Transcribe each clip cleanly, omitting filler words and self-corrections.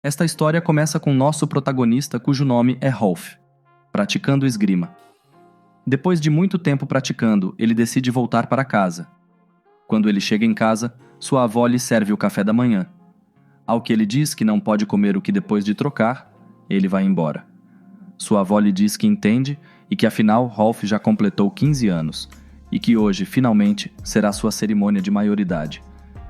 Esta história começa com nosso protagonista, cujo nome é Rolf, praticando esgrima. Depois de muito tempo praticando, ele decide voltar para casa. Quando ele chega em casa, sua avó lhe serve o café da manhã. Ao que ele diz que não pode comer o que depois de trocar, ele vai embora. Sua avó lhe diz que entende e que afinal Rolf já completou 15 anos e que hoje, finalmente, será sua cerimônia de maioridade.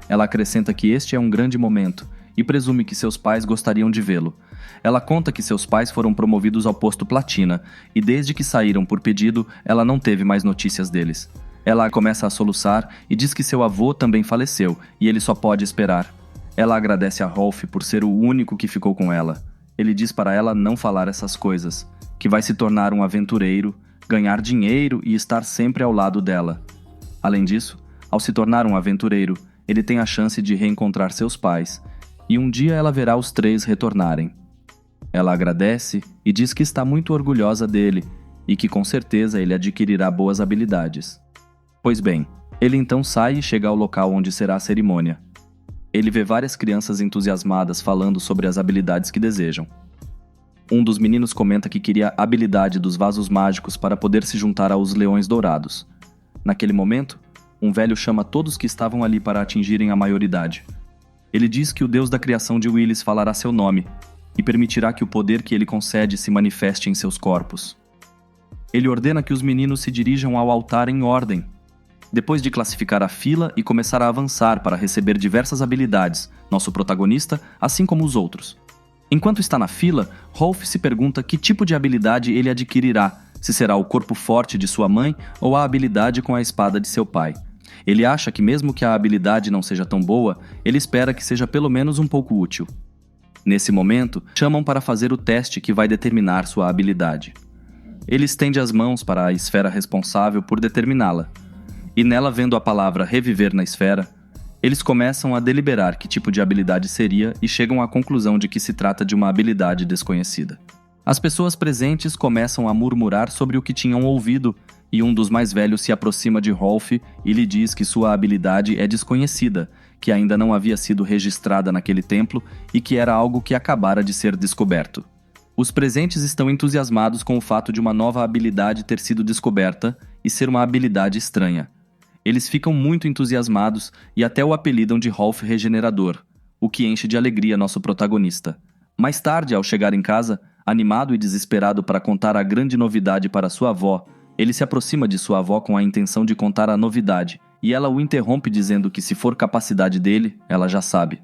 Ela acrescenta que este é um grande momento e presume que seus pais gostariam de vê-lo. Ela conta que seus pais foram promovidos ao posto platina e desde que saíram por pedido, ela não teve mais notícias deles. Ela começa a soluçar e diz que seu avô também faleceu e ele só pode esperar. Ela agradece a Rolf por ser o único que ficou com ela. Ele diz para ela não falar essas coisas, que vai se tornar um aventureiro, ganhar dinheiro e estar sempre ao lado dela. Além disso, ao se tornar um aventureiro, ele tem a chance de reencontrar seus pais, e um dia ela verá os três retornarem. Ela agradece e diz que está muito orgulhosa dele e que com certeza ele adquirirá boas habilidades. Pois bem, ele então sai e chega ao local onde será a cerimônia. Ele vê várias crianças entusiasmadas falando sobre as habilidades que desejam. Um dos meninos comenta que queria a habilidade dos vasos mágicos para poder se juntar aos leões dourados. Naquele momento, um velho chama todos que estavam ali para atingirem a maioridade. Ele diz que o Deus da criação de Willis falará seu nome e permitirá que o poder que ele concede se manifeste em seus corpos. Ele ordena que os meninos se dirijam ao altar em ordem. Depois de classificar a fila e começar a avançar para receber diversas habilidades, nosso protagonista, assim como os outros. Enquanto está na fila, Rolf se pergunta que tipo de habilidade ele adquirirá, se será o corpo forte de sua mãe ou a habilidade com a espada de seu pai. Ele acha que mesmo que a habilidade não seja tão boa, ele espera que seja pelo menos um pouco útil. Nesse momento, chamam para fazer o teste que vai determinar sua habilidade. Ele estende as mãos para a esfera responsável por determiná-la, e nela vendo a palavra reviver na esfera, eles começam a deliberar que tipo de habilidade seria e chegam à conclusão de que se trata de uma habilidade desconhecida. As pessoas presentes começam a murmurar sobre o que tinham ouvido e um dos mais velhos se aproxima de Rolf e lhe diz que sua habilidade é desconhecida, que ainda não havia sido registrada naquele templo e que era algo que acabara de ser descoberto. Os presentes estão entusiasmados com o fato de uma nova habilidade ter sido descoberta e ser uma habilidade estranha. Eles ficam muito entusiasmados e até o apelidam de Rolf Regenerador, o que enche de alegria nosso protagonista. Mais tarde, ao chegar em casa, animado e desesperado para contar a grande novidade para sua avó, ele se aproxima de sua avó com a intenção de contar a novidade, e ela o interrompe dizendo que se for capacidade dele, ela já sabe.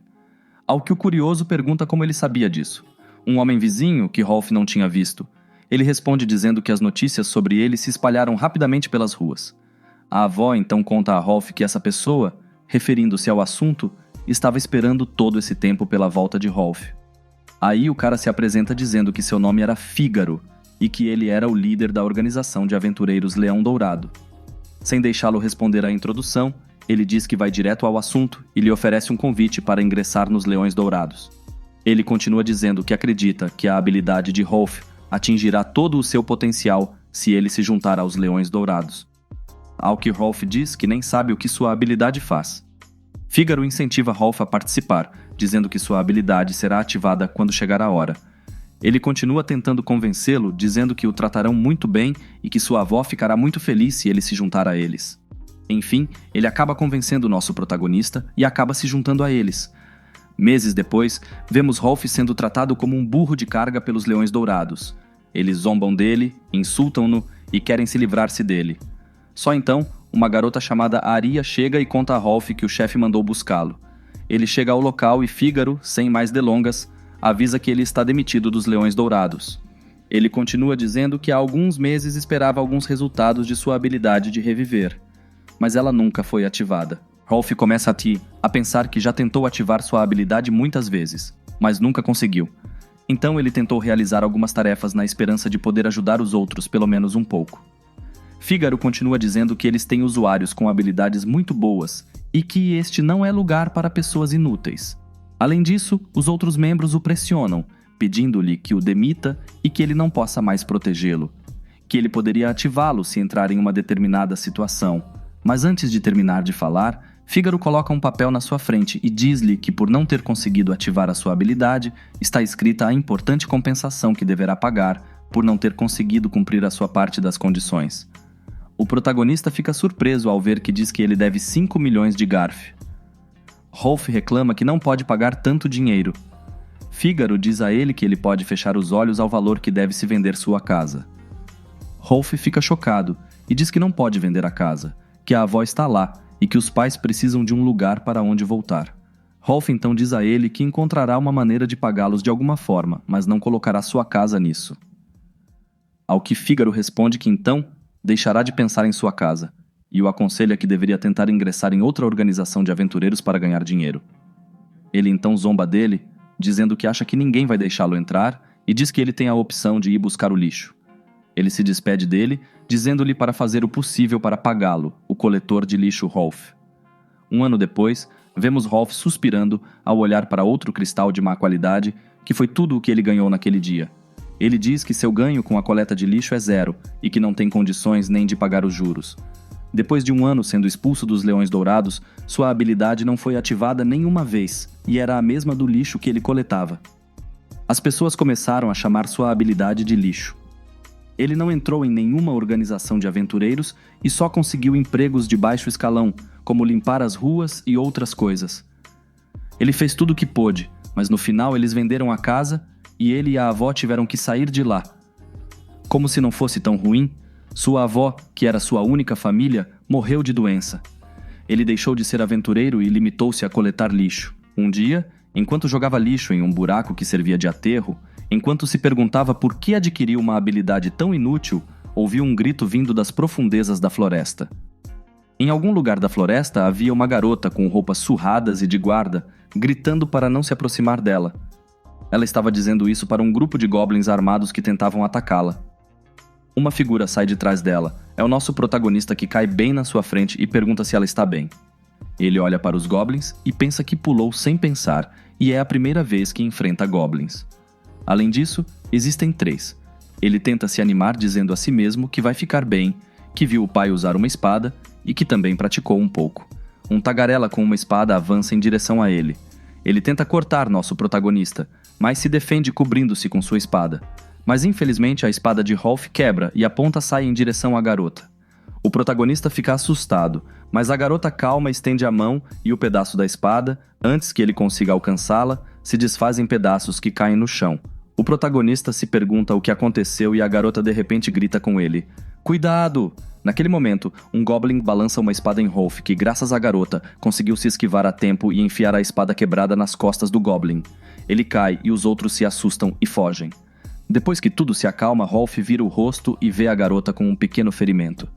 Ao que o curioso pergunta como ele sabia disso. Um homem vizinho, que Rolf não tinha visto. Ele responde dizendo que as notícias sobre ele se espalharam rapidamente pelas ruas. A avó então conta a Rolf que essa pessoa, referindo-se ao assunto, estava esperando todo esse tempo pela volta de Rolf. Aí o cara se apresenta dizendo que seu nome era Fígaro e que ele era o líder da organização de aventureiros Leão Dourado. Sem deixá-lo responder à introdução, ele diz que vai direto ao assunto e lhe oferece um convite para ingressar nos Leões Dourados. Ele continua dizendo que acredita que a habilidade de Rolf atingirá todo o seu potencial se ele se juntar aos Leões Dourados. Ao que Rolf diz que nem sabe o que sua habilidade faz. Fígaro incentiva Rolf a participar, dizendo que sua habilidade será ativada quando chegar a hora. Ele continua tentando convencê-lo, dizendo que o tratarão muito bem e que sua avó ficará muito feliz se ele se juntar a eles. Enfim, ele acaba convencendo o nosso protagonista e acaba se juntando a eles. Meses depois, vemos Rolf sendo tratado como um burro de carga pelos Leões Dourados. Eles zombam dele, insultam-no e querem se livrar-se dele. Só então, uma garota chamada Aria chega e conta a Rolf que o chefe mandou buscá-lo. Ele chega ao local e Fígaro, sem mais delongas, avisa que ele está demitido dos Leões Dourados. Ele continua dizendo que há alguns meses esperava alguns resultados de sua habilidade de reviver, mas ela nunca foi ativada. Rolf começa a pensar que já tentou ativar sua habilidade muitas vezes, mas nunca conseguiu. Então ele tentou realizar algumas tarefas na esperança de poder ajudar os outros pelo menos um pouco. Fígaro continua dizendo que eles têm usuários com habilidades muito boas e que este não é lugar para pessoas inúteis. Além disso, os outros membros o pressionam, pedindo-lhe que o demita e que ele não possa mais protegê-lo, que ele poderia ativá-lo se entrar em uma determinada situação. Mas antes de terminar de falar, Fígaro coloca um papel na sua frente e diz-lhe que, por não ter conseguido ativar a sua habilidade, está escrita a importante compensação que deverá pagar por não ter conseguido cumprir a sua parte das condições. O protagonista fica surpreso ao ver que diz que ele deve 5 milhões de Garf. Rolf reclama que não pode pagar tanto dinheiro. Fígaro diz a ele que ele pode fechar os olhos ao valor que deve se vender sua casa. Rolf fica chocado e diz que não pode vender a casa, que a avó está lá e que os pais precisam de um lugar para onde voltar. Rolf então diz a ele que encontrará uma maneira de pagá-los de alguma forma, mas não colocará sua casa nisso. Ao que Fígaro responde que então deixará de pensar em sua casa e o aconselha que deveria tentar ingressar em outra organização de aventureiros para ganhar dinheiro. Ele então zomba dele, dizendo que acha que ninguém vai deixá-lo entrar e diz que ele tem a opção de ir buscar o lixo. Ele se despede dele, dizendo-lhe para fazer o possível para pagá-lo, o coletor de lixo Rolf. Um ano depois, vemos Rolf suspirando ao olhar para outro cristal de má qualidade, que foi tudo o que ele ganhou naquele dia. Ele diz que seu ganho com a coleta de lixo é 0 e que não tem condições nem de pagar os juros. Depois de um ano sendo expulso dos Leões Dourados, sua habilidade não foi ativada nenhuma vez e era a mesma do lixo que ele coletava. As pessoas começaram a chamar sua habilidade de lixo. Ele não entrou em nenhuma organização de aventureiros e só conseguiu empregos de baixo escalão, como limpar as ruas e outras coisas. Ele fez tudo o que pôde, mas no final eles venderam a casa e ele e a avó tiveram que sair de lá. Como se não fosse tão ruim, sua avó, que era sua única família, morreu de doença. Ele deixou de ser aventureiro e limitou-se a coletar lixo. Um dia, enquanto jogava lixo em um buraco que servia de aterro, enquanto se perguntava por que adquiriu uma habilidade tão inútil, ouviu um grito vindo das profundezas da floresta. Em algum lugar da floresta havia uma garota com roupas surradas e de guarda, gritando para não se aproximar dela. Ela estava dizendo isso para um grupo de goblins armados que tentavam atacá-la. Uma figura sai de trás dela. É o nosso protagonista que cai bem na sua frente e pergunta se ela está bem. Ele olha para os goblins e pensa que pulou sem pensar, e é a primeira vez que enfrenta goblins. Além disso, existem 3. Ele tenta se animar dizendo a si mesmo que vai ficar bem, que viu o pai usar uma espada e que também praticou um pouco. Um tagarela com uma espada avança em direção a ele. Ele tenta cortar nosso protagonista, mas se defende cobrindo-se com sua espada. Mas infelizmente a espada de Rolf quebra e a ponta sai em direção à garota. O protagonista fica assustado, mas a garota calma estende a mão e o pedaço da espada, antes que ele consiga alcançá-la, se desfaz em pedaços que caem no chão. O protagonista se pergunta o que aconteceu e a garota de repente grita com ele: "Cuidado!" Naquele momento, um goblin balança uma espada em Rolf que, graças à garota, conseguiu se esquivar a tempo e enfiar a espada quebrada nas costas do goblin. Ele cai e os outros se assustam e fogem. Depois que tudo se acalma, Rolf vira o rosto e vê a garota com um pequeno ferimento.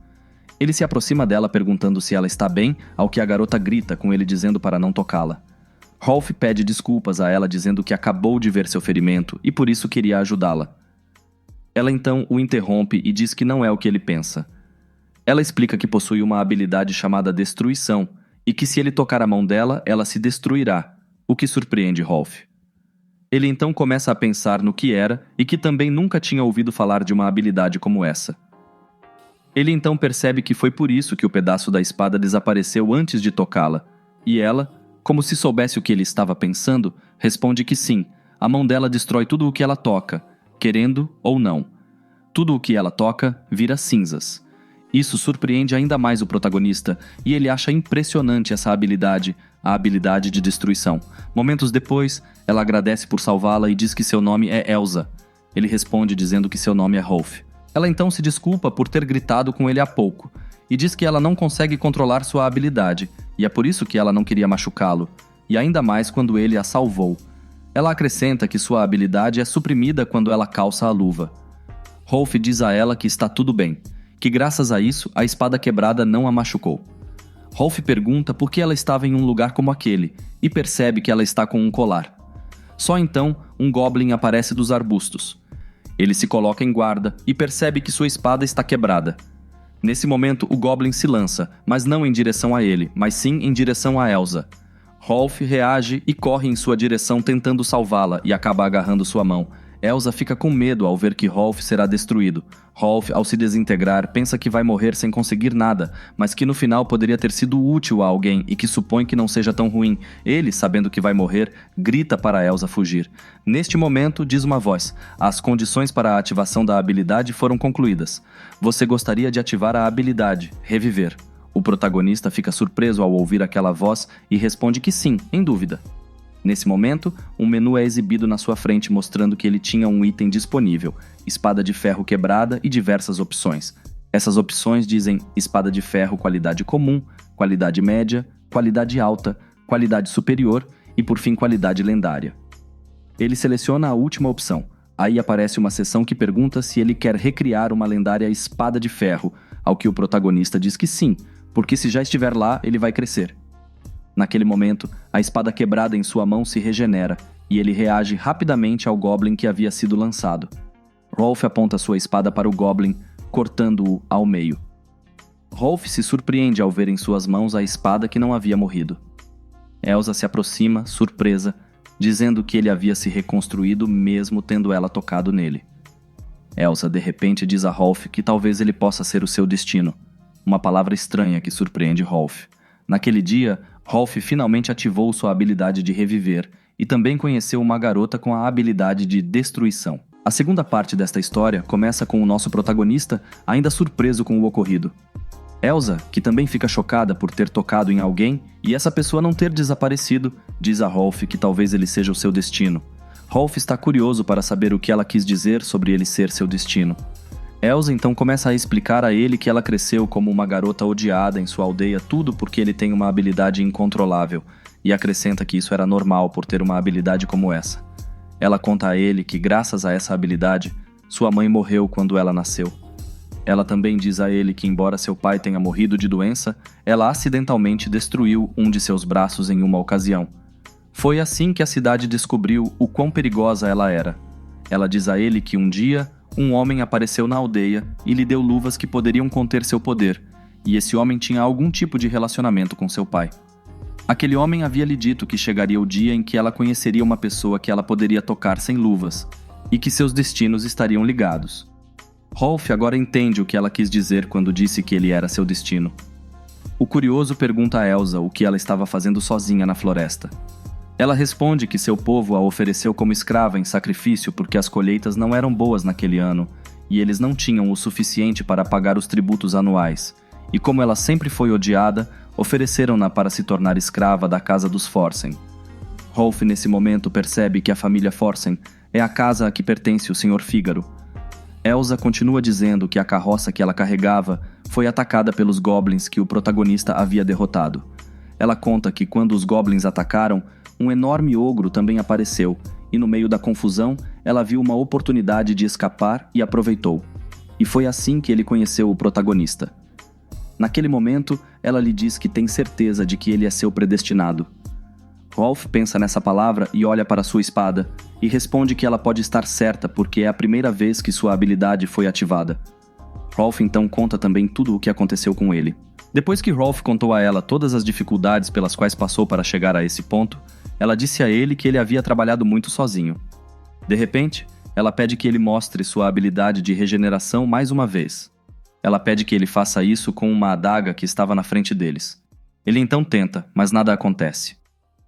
Ele se aproxima dela perguntando se ela está bem, ao que a garota grita com ele dizendo para não tocá-la. Rolf pede desculpas a ela dizendo que acabou de ver seu ferimento e por isso queria ajudá-la. Ela então o interrompe e diz que não é o que ele pensa. Ela explica que possui uma habilidade chamada Destruição e que se ele tocar a mão dela, ela se destruirá, o que surpreende Rolf. Ele então começa a pensar no que era e que também nunca tinha ouvido falar de uma habilidade como essa. Ele então percebe que foi por isso que o pedaço da espada desapareceu antes de tocá-la, e ela, como se soubesse o que ele estava pensando, responde que sim, a mão dela destrói tudo o que ela toca, querendo ou não. Tudo o que ela toca vira cinzas. Isso surpreende ainda mais o protagonista, e ele acha impressionante essa habilidade, a habilidade de destruição. Momentos depois, ela agradece por salvá-la e diz que seu nome é Elsa. Ele responde dizendo que seu nome é Rolf. Ela então se desculpa por ter gritado com ele há pouco, e diz que ela não consegue controlar sua habilidade, e é por isso que ela não queria machucá-lo, e ainda mais quando ele a salvou. Ela acrescenta que sua habilidade é suprimida quando ela calça a luva. Rolf diz a ela que está tudo bem, que graças a isso a espada quebrada não a machucou. Rolf pergunta por que ela estava em um lugar como aquele, e percebe que ela está com um colar. Só então, um goblin aparece dos arbustos. Ele se coloca em guarda e percebe que sua espada está quebrada. Nesse momento, o goblin se lança, mas não em direção a ele, mas sim em direção a Elsa. Rolf reage e corre em sua direção tentando salvá-la e acaba agarrando sua mão. Elsa fica com medo ao ver que Rolf será destruído. Rolf, ao se desintegrar, pensa que vai morrer sem conseguir nada, mas que no final poderia ter sido útil a alguém e que supõe que não seja tão ruim. Ele, sabendo que vai morrer, grita para Elsa fugir. Neste momento, diz uma voz: as condições para a ativação da habilidade foram concluídas. Você gostaria de ativar a habilidade, reviver. O protagonista fica surpreso ao ouvir aquela voz e responde que sim, em dúvida. Nesse momento, um menu é exibido na sua frente mostrando que ele tinha um item disponível, espada de ferro quebrada e diversas opções. Essas opções dizem espada de ferro qualidade comum, qualidade média, qualidade alta, qualidade superior e por fim qualidade lendária. Ele seleciona a última opção. Aí aparece uma seção que pergunta se ele quer recriar uma lendária espada de ferro, ao que o protagonista diz que sim, porque se já estiver lá, ele vai crescer. Naquele momento, a espada quebrada em sua mão se regenera, e ele reage rapidamente ao Goblin que havia sido lançado. Rolf aponta sua espada para o Goblin, cortando-o ao meio. Rolf se surpreende ao ver em suas mãos a espada que não havia morrido. Elsa se aproxima, surpresa, dizendo que ele havia se reconstruído mesmo tendo ela tocado nele. Elsa de repente diz a Rolf que talvez ele possa ser o seu destino, uma palavra estranha que surpreende Rolf. Naquele dia, Rolf finalmente ativou sua habilidade de reviver e também conheceu uma garota com a habilidade de destruição. A segunda parte desta história começa com o nosso protagonista ainda surpreso com o ocorrido. Elsa, que também fica chocada por ter tocado em alguém e essa pessoa não ter desaparecido, diz a Rolf que talvez ele seja o seu destino. Rolf está curioso para saber o que ela quis dizer sobre ele ser seu destino. Elsa então começa a explicar a ele que ela cresceu como uma garota odiada em sua aldeia, tudo porque ele tem uma habilidade incontrolável, e acrescenta que isso era normal por ter uma habilidade como essa. Ela conta a ele que, graças a essa habilidade, sua mãe morreu quando ela nasceu. Ela também diz a ele que, embora seu pai tenha morrido de doença, ela acidentalmente destruiu um de seus braços em uma ocasião. Foi assim que a cidade descobriu o quão perigosa ela era. Ela diz a ele que um dia, um homem apareceu na aldeia e lhe deu luvas que poderiam conter seu poder, e esse homem tinha algum tipo de relacionamento com seu pai. Aquele homem havia lhe dito que chegaria o dia em que ela conheceria uma pessoa que ela poderia tocar sem luvas, e que seus destinos estariam ligados. Rolf agora entende o que ela quis dizer quando disse que ele era seu destino. O curioso pergunta a Elsa o que ela estava fazendo sozinha na floresta. Ela responde que seu povo a ofereceu como escrava em sacrifício porque as colheitas não eram boas naquele ano e eles não tinham o suficiente para pagar os tributos anuais, e como ela sempre foi odiada, ofereceram-na para se tornar escrava da casa dos Forsen. Rolf nesse momento percebe que a família Forsen é a casa a que pertence o Sr. Fígaro. Elsa continua dizendo que a carroça que ela carregava foi atacada pelos goblins que o protagonista havia derrotado. Ela conta que quando os goblins atacaram, um enorme ogro também apareceu, e no meio da confusão, ela viu uma oportunidade de escapar e aproveitou. E foi assim que ele conheceu o protagonista. Naquele momento, ela lhe diz que tem certeza de que ele é seu predestinado. Rolf pensa nessa palavra e olha para sua espada, e responde que ela pode estar certa porque é a primeira vez que sua habilidade foi ativada. Rolf então conta também tudo o que aconteceu com ele. Depois que Rolf contou a ela todas as dificuldades pelas quais passou para chegar a esse ponto, ela disse a ele que ele havia trabalhado muito sozinho. De repente, ela pede que ele mostre sua habilidade de regeneração mais uma vez. Ela pede que ele faça isso com uma adaga que estava na frente deles. Ele então tenta, mas nada acontece.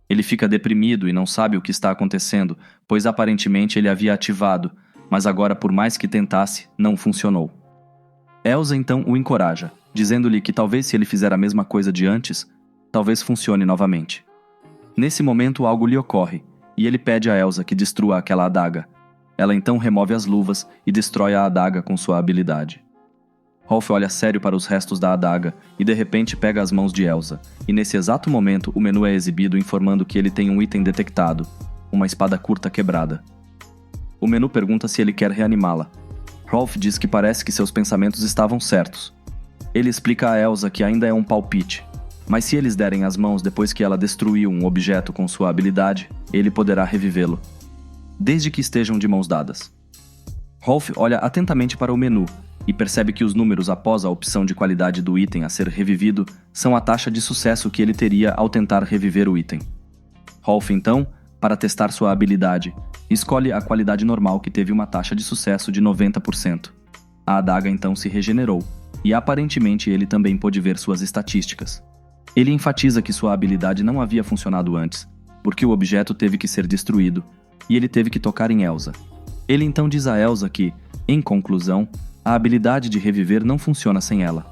Ele fica deprimido e não sabe o que está acontecendo, pois aparentemente ele havia ativado, mas agora, por mais que tentasse, não funcionou. Elsa então o encoraja, dizendo-lhe que talvez se ele fizer a mesma coisa de antes, talvez funcione novamente. Nesse momento algo lhe ocorre, e ele pede a Elsa que destrua aquela adaga. Ela então remove as luvas e destrói a adaga com sua habilidade. Rolf olha sério para os restos da adaga e de repente pega as mãos de Elsa, e nesse exato momento o menu é exibido informando que ele tem um item detectado, uma espada curta quebrada. O menu pergunta se ele quer reanimá-la. Rolf diz que parece que seus pensamentos estavam certos. Ele explica a Elsa que ainda é um palpite, mas se eles derem as mãos depois que ela destruiu um objeto com sua habilidade, ele poderá revivê-lo, desde que estejam de mãos dadas. Rolf olha atentamente para o menu e percebe que os números após a opção de qualidade do item a ser revivido são a taxa de sucesso que ele teria ao tentar reviver o item. Rolf então, para testar sua habilidade, Escolhe a qualidade normal, que teve uma taxa de sucesso de 90%. A adaga então se regenerou, e aparentemente ele também pôde ver suas estatísticas. Ele enfatiza que sua habilidade não havia funcionado antes, porque o objeto teve que ser destruído, e ele teve que tocar em Elsa. Ele então diz a Elsa que, em conclusão, a habilidade de reviver não funciona sem ela.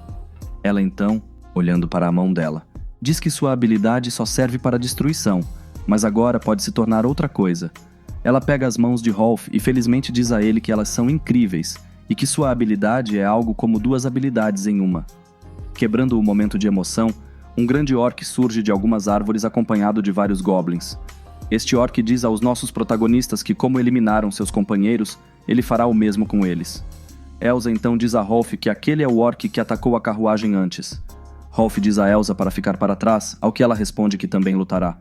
Ela então, olhando para a mão dela, diz que sua habilidade só serve para destruição, mas agora pode se tornar outra coisa. Ela pega as mãos de Rolf e felizmente diz a ele que elas são incríveis, e que sua habilidade é algo como duas habilidades em uma. Quebrando o momento de emoção, um grande orc surge de algumas árvores acompanhado de vários goblins. Este orc diz aos nossos protagonistas que, como eliminaram seus companheiros, ele fará o mesmo com eles. Elsa então diz a Rolf que aquele é o orc que atacou a carruagem antes. Rolf diz a Elsa para ficar para trás, ao que ela responde que também lutará.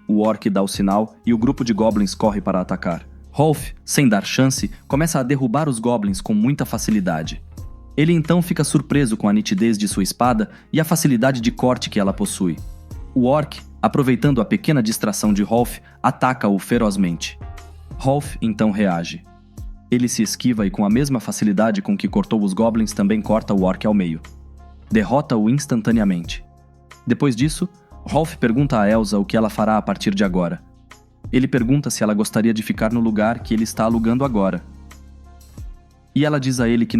O orc dá o sinal e o grupo de goblins corre para atacar. Rolf, sem dar chance, começa a derrubar os goblins com muita facilidade. Ele então fica surpreso com a nitidez de sua espada e a facilidade de corte que ela possui. O orc, aproveitando a pequena distração de Rolf, ataca-o ferozmente. Rolf então reage. Ele se esquiva e com a mesma facilidade com que cortou os goblins também corta o orc ao meio. Derrota-o instantaneamente. Depois disso, Rolf pergunta a Elsa o que ela fará a partir de agora. Ele pergunta se ela gostaria de ficar no lugar que ele está alugando agora. E ela diz a ele que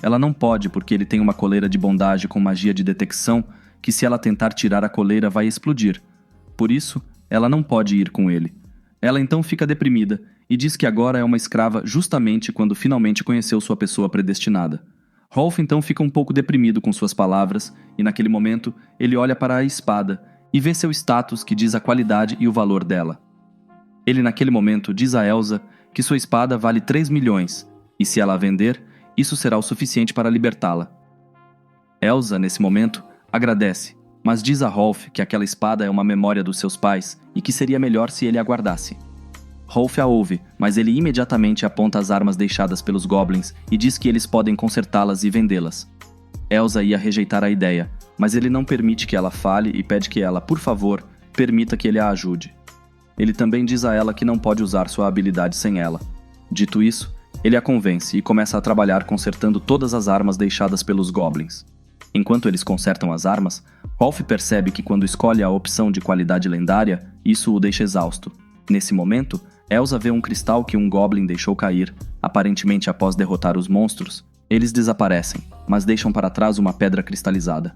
ela não pode porque ele tem uma coleira de bondade com magia de detecção que se ela tentar tirar a coleira vai explodir. Por isso, ela não pode ir com ele. Ela então fica deprimida e diz que agora é uma escrava justamente quando finalmente conheceu sua pessoa predestinada. Rolf então fica um pouco deprimido com suas palavras e naquele momento ele olha para a espada e vê seu status que diz a qualidade e o valor dela. Ele naquele momento diz a Elsa que sua espada vale 3 milhões, e se ela a vender, isso será o suficiente para libertá-la. Elsa, nesse momento, agradece, mas diz a Rolf que aquela espada é uma memória dos seus pais e que seria melhor se ele a guardasse. Rolf a ouve, mas ele imediatamente aponta as armas deixadas pelos goblins e diz que eles podem consertá-las e vendê-las. Elsa ia rejeitar a ideia, mas ele não permite que ela fale e pede que ela, por favor, permita que ele a ajude. Ele também diz a ela que não pode usar sua habilidade sem ela. Dito isso, ele a convence e começa a trabalhar consertando todas as armas deixadas pelos goblins. Enquanto eles consertam as armas, Rolf percebe que quando escolhe a opção de qualidade lendária, isso o deixa exausto. Nesse momento, Elsa vê um cristal que um goblin deixou cair, aparentemente após derrotar os monstros. Eles desaparecem, mas deixam para trás uma pedra cristalizada.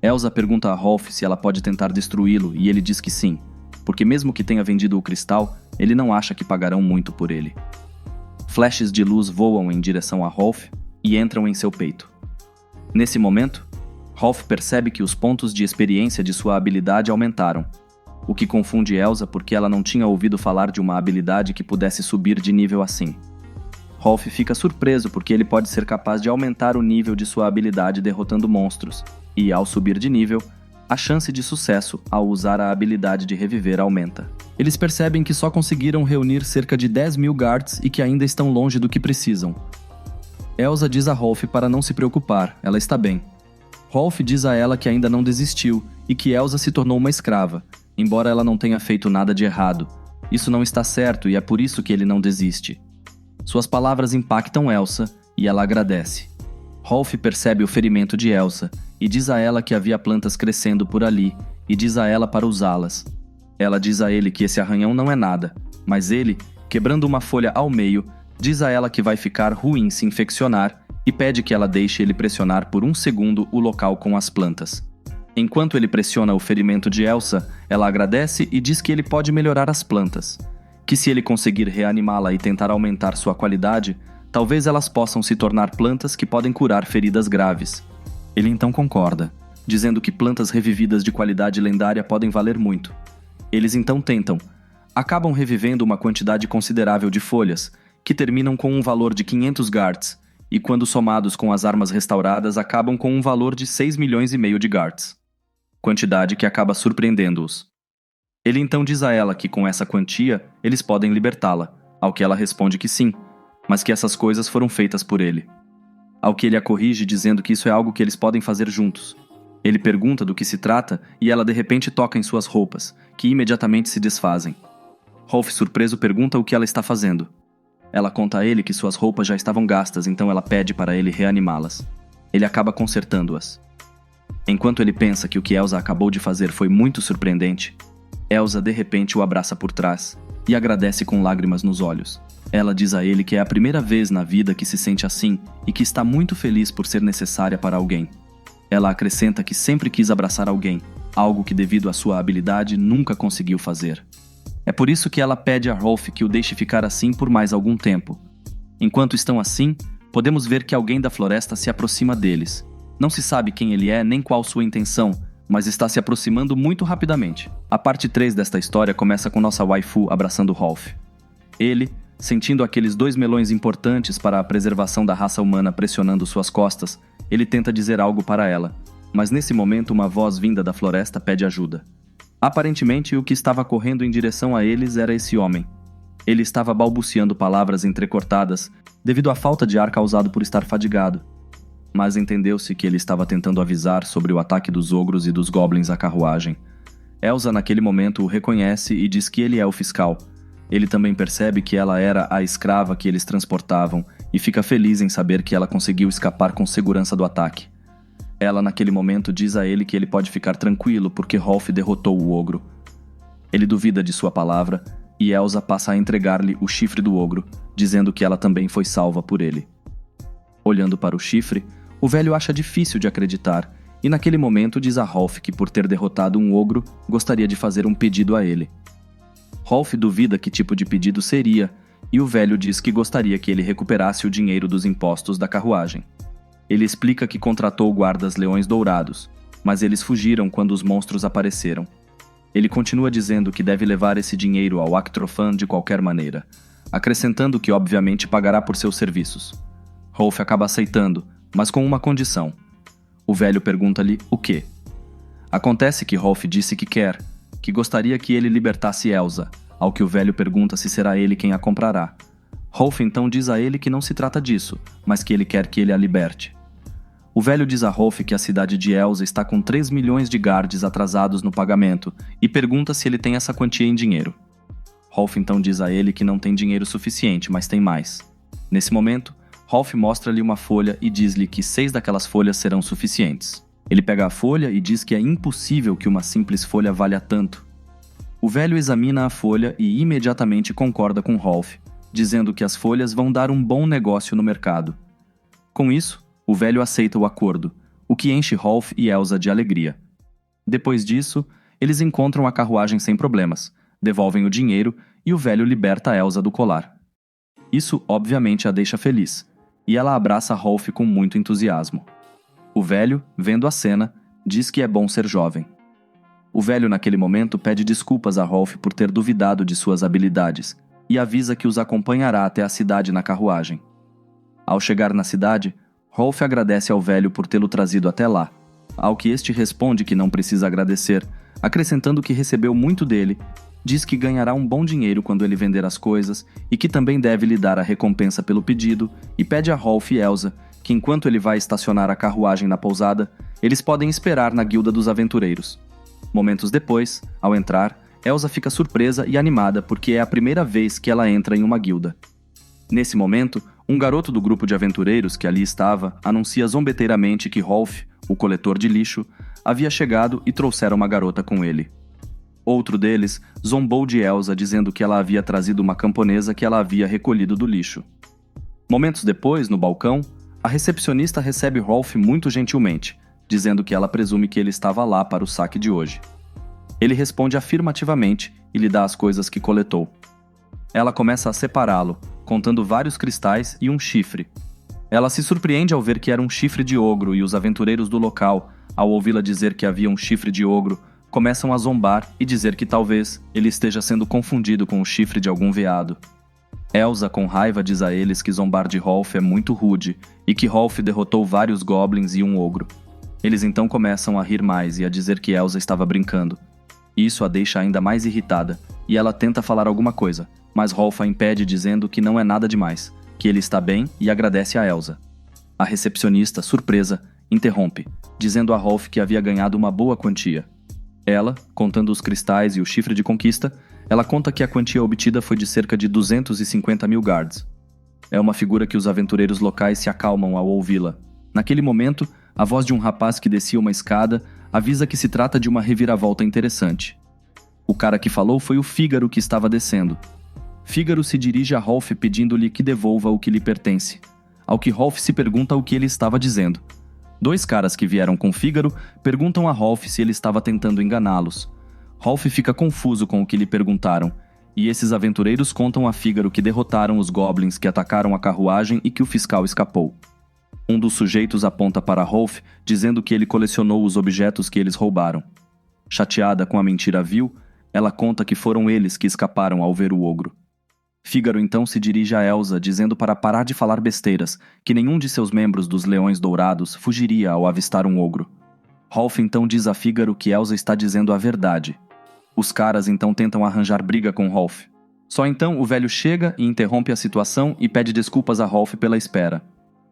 Elsa pergunta a Rolf se ela pode tentar destruí-lo e ele diz que sim, porque mesmo que tenha vendido o cristal, ele não acha que pagarão muito por ele. Flashes de luz voam em direção a Rolf e entram em seu peito. Nesse momento, Rolf percebe que os pontos de experiência de sua habilidade aumentaram, o que confunde Elsa porque ela não tinha ouvido falar de uma habilidade que pudesse subir de nível assim. Rolf fica surpreso porque ele pode ser capaz de aumentar o nível de sua habilidade derrotando monstros, e ao subir de nível, a chance de sucesso ao usar a habilidade de reviver aumenta. Eles percebem que só conseguiram reunir cerca de 10 mil guards e que ainda estão longe do que precisam. Elsa diz a Rolf para não se preocupar, ela está bem. Rolf diz a ela que ainda não desistiu e que Elsa se tornou uma escrava, embora ela não tenha feito nada de errado. Isso não está certo e é por isso que ele não desiste. Suas palavras impactam Elsa e ela agradece. Rolf percebe o ferimento de Elsa e diz a ela que havia plantas crescendo por ali e diz a ela para usá-las. Ela diz a ele que esse arranhão não é nada, mas ele, quebrando uma folha ao meio, diz a ela que vai ficar ruim se infeccionar e pede que ela deixe ele pressionar por 1 segundo o local com as plantas. Enquanto ele pressiona o ferimento de Elsa, ela agradece e diz que ele pode melhorar as plantas, que se ele conseguir reanimá-la e tentar aumentar sua qualidade, talvez elas possam se tornar plantas que podem curar feridas graves. Ele então concorda, dizendo que plantas revividas de qualidade lendária podem valer muito. Eles então tentam. Acabam revivendo uma quantidade considerável de folhas, que terminam com um valor de 500 guards, e quando somados com as armas restauradas acabam com um valor de 6 milhões e meio de guards. Quantidade que acaba surpreendendo-os. Ele então diz a ela que com essa quantia eles podem libertá-la, ao que ela responde que sim, mas que essas coisas foram feitas por ele. Ao que ele a corrige dizendo que isso é algo que eles podem fazer juntos. Ele pergunta do que se trata e ela de repente toca em suas roupas, que imediatamente se desfazem. Rolf, surpreso, pergunta o que ela está fazendo. Ela conta a ele que suas roupas já estavam gastas, então ela pede para ele reanimá-las. Ele acaba consertando-as. Enquanto ele pensa que o que Elsa acabou de fazer foi muito surpreendente, Elsa de repente o abraça por trás e agradece com lágrimas nos olhos. Ela diz a ele que é a primeira vez na vida que se sente assim e que está muito feliz por ser necessária para alguém. Ela acrescenta que sempre quis abraçar alguém, algo que devido à sua habilidade nunca conseguiu fazer. É por isso que ela pede a Rolf que o deixe ficar assim por mais algum tempo. Enquanto estão assim, podemos ver que alguém da floresta se aproxima deles. Não se sabe quem ele é nem qual sua intenção, mas está se aproximando muito rapidamente. A parte 3 desta história começa com nossa waifu abraçando Rolf. Ele, sentindo aqueles 2 melões importantes para a preservação da raça humana pressionando suas costas, ele tenta dizer algo para ela, mas nesse momento uma voz vinda da floresta pede ajuda. Aparentemente, o que estava correndo em direção a eles era esse homem. Ele estava balbuciando palavras entrecortadas devido à falta de ar causado por estar fadigado. Mas entendeu-se que ele estava tentando avisar sobre o ataque dos ogros e dos goblins à carruagem. Elsa naquele momento o reconhece e diz que ele é o fiscal. Ele também percebe que ela era a escrava que eles transportavam e fica feliz em saber que ela conseguiu escapar com segurança do ataque. Ela naquele momento diz a ele que ele pode ficar tranquilo porque Rolf derrotou o ogro. Ele duvida de sua palavra e Elsa passa a entregar-lhe o chifre do ogro, dizendo que ela também foi salva por ele. Olhando para o chifre, o velho acha difícil de acreditar e naquele momento diz a Rolf que por ter derrotado um ogro, gostaria de fazer um pedido a ele. Rolf duvida que tipo de pedido seria e o velho diz que gostaria que ele recuperasse o dinheiro dos impostos da carruagem. Ele explica que contratou guardas leões dourados, mas eles fugiram quando os monstros apareceram. Ele continua dizendo que deve levar esse dinheiro ao Actrofan de qualquer maneira, acrescentando que obviamente pagará por seus serviços. Rolf acaba aceitando, mas com uma condição. O velho pergunta-lhe o quê? Acontece que Rolf disse que gostaria que ele libertasse Elsa, ao que o velho pergunta se será ele quem a comprará. Rolf então diz a ele que não se trata disso, mas que ele quer que ele a liberte. O velho diz a Rolf que a cidade de Elsa está com 3 milhões de guardes atrasados no pagamento e pergunta se ele tem essa quantia em dinheiro. Rolf então diz a ele que não tem dinheiro suficiente, mas tem mais. Nesse momento, Rolf mostra-lhe uma folha e diz-lhe que 6 daquelas folhas serão suficientes. Ele pega a folha e diz que é impossível que uma simples folha valha tanto. O velho examina a folha e imediatamente concorda com Rolf, dizendo que as folhas vão dar um bom negócio no mercado. Com isso, o velho aceita o acordo, o que enche Rolf e Elsa de alegria. Depois disso, eles encontram a carruagem sem problemas, devolvem o dinheiro e o velho liberta Elsa do colar. Isso obviamente a deixa feliz, e ela abraça Rolf com muito entusiasmo. O velho, vendo a cena, diz que é bom ser jovem. O velho naquele momento pede desculpas a Rolf por ter duvidado de suas habilidades e avisa que os acompanhará até a cidade na carruagem. Ao chegar na cidade, Rolf agradece ao velho por tê-lo trazido até lá, ao que este responde que não precisa agradecer, acrescentando que recebeu muito dele, diz que ganhará um bom dinheiro quando ele vender as coisas e que também deve lhe dar a recompensa pelo pedido e pede a Rolf e Elsa que enquanto ele vai estacionar a carruagem na pousada, eles podem esperar na guilda dos aventureiros. Momentos depois, ao entrar, Elsa fica surpresa e animada porque é a primeira vez que ela entra em uma guilda. Nesse momento, um garoto do grupo de aventureiros que ali estava anuncia zombeteiramente que Rolf, o coletor de lixo, havia chegado e trouxera uma garota com ele. Outro deles zombou de Elsa dizendo que ela havia trazido uma camponesa que ela havia recolhido do lixo. Momentos depois, no balcão, a recepcionista recebe Rolf muito gentilmente, dizendo que ela presume que ele estava lá para o saque de hoje. Ele responde afirmativamente e lhe dá as coisas que coletou. Ela começa a separá-lo, contando vários cristais e um chifre. Ela se surpreende ao ver que era um chifre de ogro e os aventureiros do local, ao ouvi-la dizer que havia um chifre de ogro, começam a zombar e dizer que talvez ele esteja sendo confundido com o chifre de algum veado. Elsa, com raiva, diz a eles que zombar de Rolf é muito rude e que Rolf derrotou vários goblins e um ogro. Eles então começam a rir mais e a dizer que Elsa estava brincando. Isso a deixa ainda mais irritada e ela tenta falar alguma coisa, mas Rolf a impede dizendo que não é nada demais, que ele está bem e agradece a Elsa. A recepcionista, surpresa, interrompe, dizendo a Rolf que havia ganhado uma boa quantia. Ela, contando os cristais e o chifre de conquista, Ela conta que a quantia obtida foi de cerca de 250 mil guards. É uma figura que os aventureiros locais se acalmam ao ouvi-la. Naquele momento, a voz de um rapaz que descia uma escada avisa que se trata de uma reviravolta interessante. O cara que falou foi o Fígaro que estava descendo. Fígaro se dirige a Rolf pedindo-lhe que devolva o que lhe pertence, ao que Rolf se pergunta o que ele estava dizendo. Dois caras que vieram com Fígaro perguntam a Rolf se ele estava tentando enganá-los. Rolf fica confuso com o que lhe perguntaram, e esses aventureiros contam a Fígaro que derrotaram os goblins que atacaram a carruagem e que o fiscal escapou. Um dos sujeitos aponta para Rolf, dizendo que ele colecionou os objetos que eles roubaram. Chateada com a mentira vil, ela conta que foram eles que escaparam ao ver o ogro. Fígaro então se dirige a Elsa, dizendo para parar de falar besteiras, que nenhum de seus membros dos Leões Dourados fugiria ao avistar um ogro. Rolf então diz a Fígaro que Elsa está dizendo a verdade. Os caras então tentam arranjar briga com Rolf. Só então o velho chega e interrompe a situação e pede desculpas a Rolf pela espera.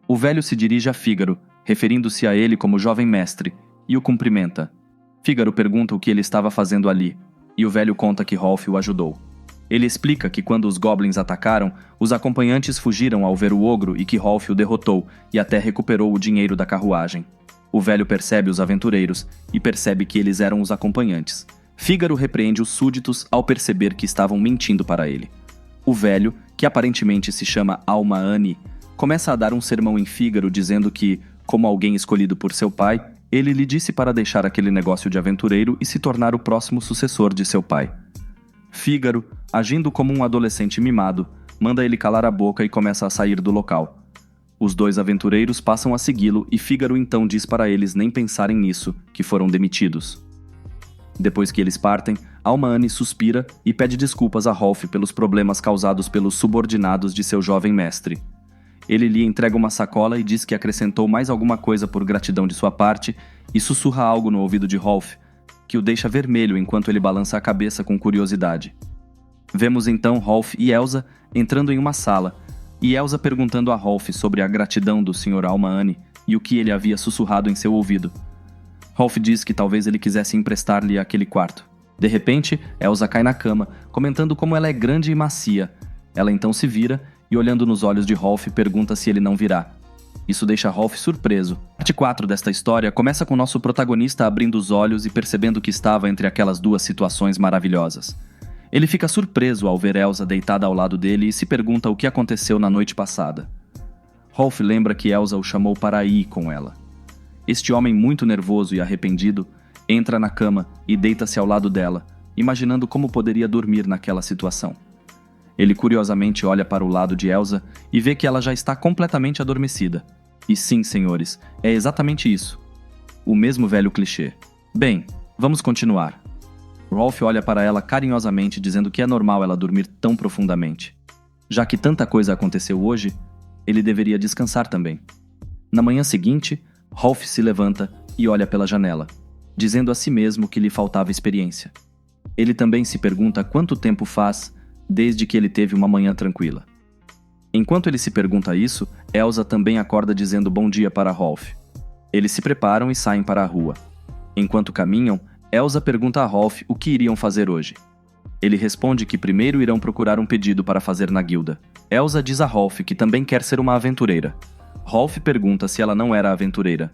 O velho se dirige a Fígaro, referindo-se a ele como jovem mestre, e o cumprimenta. Fígaro pergunta o que ele estava fazendo ali, e o velho conta que Rolf o ajudou. Ele explica que quando os goblins atacaram, os acompanhantes fugiram ao ver o ogro e que Rolf o derrotou e até recuperou o dinheiro da carruagem. O velho percebe os aventureiros e percebe que eles eram os acompanhantes. Fígaro repreende os súditos ao perceber que estavam mentindo para ele. O velho, que aparentemente se chama Alma-Ane, começa a dar um sermão em Fígaro dizendo que, como alguém escolhido por seu pai, ele lhe disse para deixar aquele negócio de aventureiro e se tornar o próximo sucessor de seu pai. Fígaro, agindo como um adolescente mimado, manda ele calar a boca e começa a sair do local. Os dois aventureiros passam a segui-lo e Fígaro então diz para eles nem pensarem nisso, que foram demitidos. Depois que eles partem, Alma-Ane suspira e pede desculpas a Rolf pelos problemas causados pelos subordinados de seu jovem mestre. Ele lhe entrega uma sacola e diz que acrescentou mais alguma coisa por gratidão de sua parte e sussurra algo no ouvido de Rolf, que o deixa vermelho enquanto ele balança a cabeça com curiosidade. Vemos então Rolf e Elsa entrando em uma sala, e Elsa perguntando a Rolf sobre a gratidão do Sr. Alma-Ane e o que ele havia sussurrado em seu ouvido. Rolf diz que talvez ele quisesse emprestar-lhe aquele quarto. De repente, Elsa cai na cama, comentando como ela é grande e macia. Ela então se vira e, olhando nos olhos de Rolf, pergunta se ele não virá. Isso deixa Rolf surpreso. A parte 4 desta história começa com nosso protagonista abrindo os olhos e percebendo que estava entre aquelas duas situações maravilhosas. Ele fica surpreso ao ver Elsa deitada ao lado dele e se pergunta o que aconteceu na noite passada. Rolf lembra que Elsa o chamou para ir com ela. Este homem muito nervoso e arrependido entra na cama e deita-se ao lado dela, imaginando como poderia dormir naquela situação. Ele curiosamente olha para o lado de Elsa e vê que ela já está completamente adormecida. E sim, senhores, é exatamente isso. O mesmo velho clichê. Bem, vamos continuar. Rolf olha para ela carinhosamente, dizendo que é normal ela dormir tão profundamente. Já que tanta coisa aconteceu hoje, ele deveria descansar também. Na manhã seguinte, Rolf se levanta e olha pela janela, dizendo a si mesmo que lhe faltava experiência. Ele também se pergunta quanto tempo faz desde que ele teve uma manhã tranquila. Enquanto ele se pergunta isso, Elsa também acorda dizendo bom dia para Rolf. Eles se preparam e saem para a rua. Enquanto caminham, Elsa pergunta a Rolf o que iriam fazer hoje. Ele responde que primeiro irão procurar um pedido para fazer na guilda. Elsa diz a Rolf que também quer ser uma aventureira. Rolf pergunta se ela não era aventureira.